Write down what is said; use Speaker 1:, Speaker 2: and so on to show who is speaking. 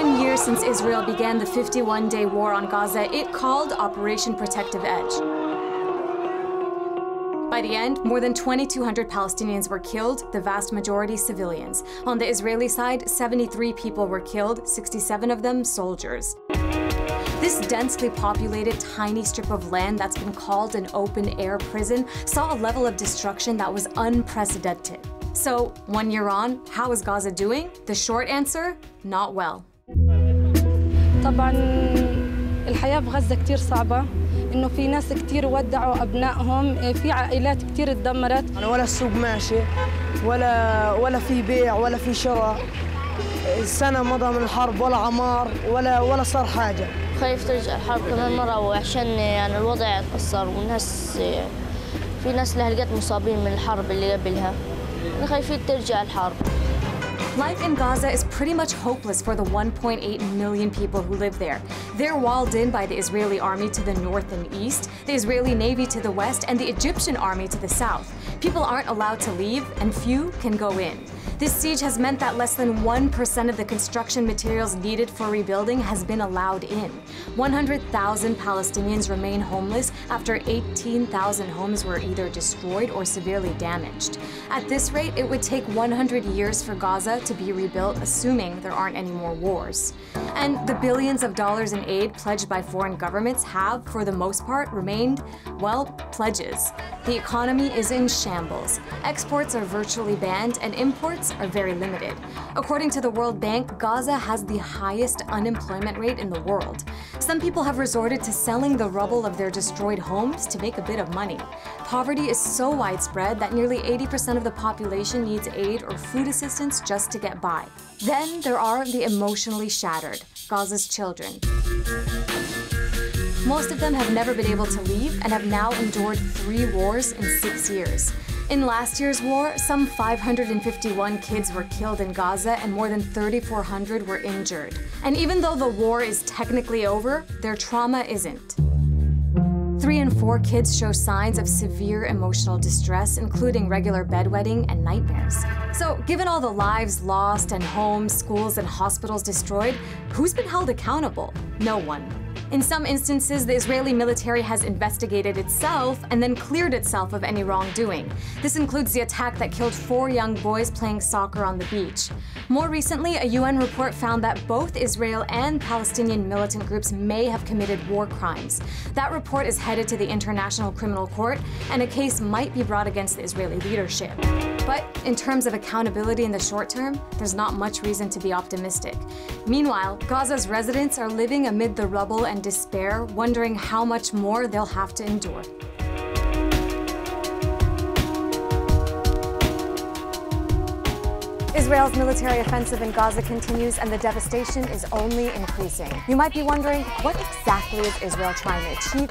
Speaker 1: 1 year since Israel began the 51-day war on Gaza, it called Operation Protective Edge. By the end, more than 2,200 Palestinians were killed, the vast majority civilians. On the Israeli side, 73 people were killed, 67 of them soldiers. This densely populated tiny strip of land that's been called an open-air prison saw a level of destruction that was unprecedented. So, 1 year on, how is Gaza doing? The short answer, not well.
Speaker 2: طبعاً الحياة بغزة كتير صعبة. إنه في ناس كتير ودعوا أبنائهم، في عائلات كتير اتدمرت.
Speaker 3: ولا السوق ماشي، ولا في بيع، ولا في شراء. السنة مضى من الحرب ولا عمار ولا صار حاجة.
Speaker 4: خايف ترجع الحرب كمان مرة وعشان يعني الوضع اتأثر والناس في ناس لهلقات مصابين من الحرب اللي قبلها. خايفين ترجع الحرب.
Speaker 1: Life in Gaza is pretty much hopeless for the 1.8 million people who live there. They're walled in by the Israeli army to the north and east, the Israeli navy to the west, and the Egyptian army to the south. People aren't allowed to leave, and few can go in. This siege has meant that less than 1% of the construction materials needed for rebuilding has been allowed in. 100,000 Palestinians remain homeless after 18,000 homes were either destroyed or severely damaged. At this rate, it would take 100 years for Gaza to be rebuilt, assuming there aren't any more wars. And the billions of dollars in aid pledged by foreign governments have, for the most part, remained, well, pledges. The economy is in shambles. Exports are virtually banned, and imports are very limited. According to the World Bank, Gaza has the highest unemployment rate in the world. Some people have resorted to selling the rubble of their destroyed homes to make a bit of money. Poverty is so widespread that nearly 80% of the population needs aid or food assistance just to get by. Then there are the emotionally shattered, Gaza's children. Most of them have never been able to leave and have now endured 3 wars in 6 years. In last year's war, some 551 kids were killed in Gaza and more than 3,400 were injured. And even though the war is technically over, their trauma isn't. 3 in 4 kids show signs of severe emotional distress, including regular bedwetting and nightmares. So, given all the lives lost and homes, schools, and hospitals destroyed, who's been held accountable? No one. In some instances, the Israeli military has investigated itself and then cleared itself of any wrongdoing. This includes the attack that killed 4 young boys playing soccer on the beach. More recently, a UN report found that both Israel and Palestinian militant groups may have committed war crimes. That report is headed to the International Criminal Court, and a case might be brought against the Israeli leadership. But in terms of accountability in the short term, there's not much reason to be optimistic. Meanwhile, Gaza's residents are living amid the rubble and despair, wondering how much more they'll have to endure. Israel's military offensive in Gaza continues, and the devastation is only increasing. You might be wondering, what exactly is Israel trying to achieve?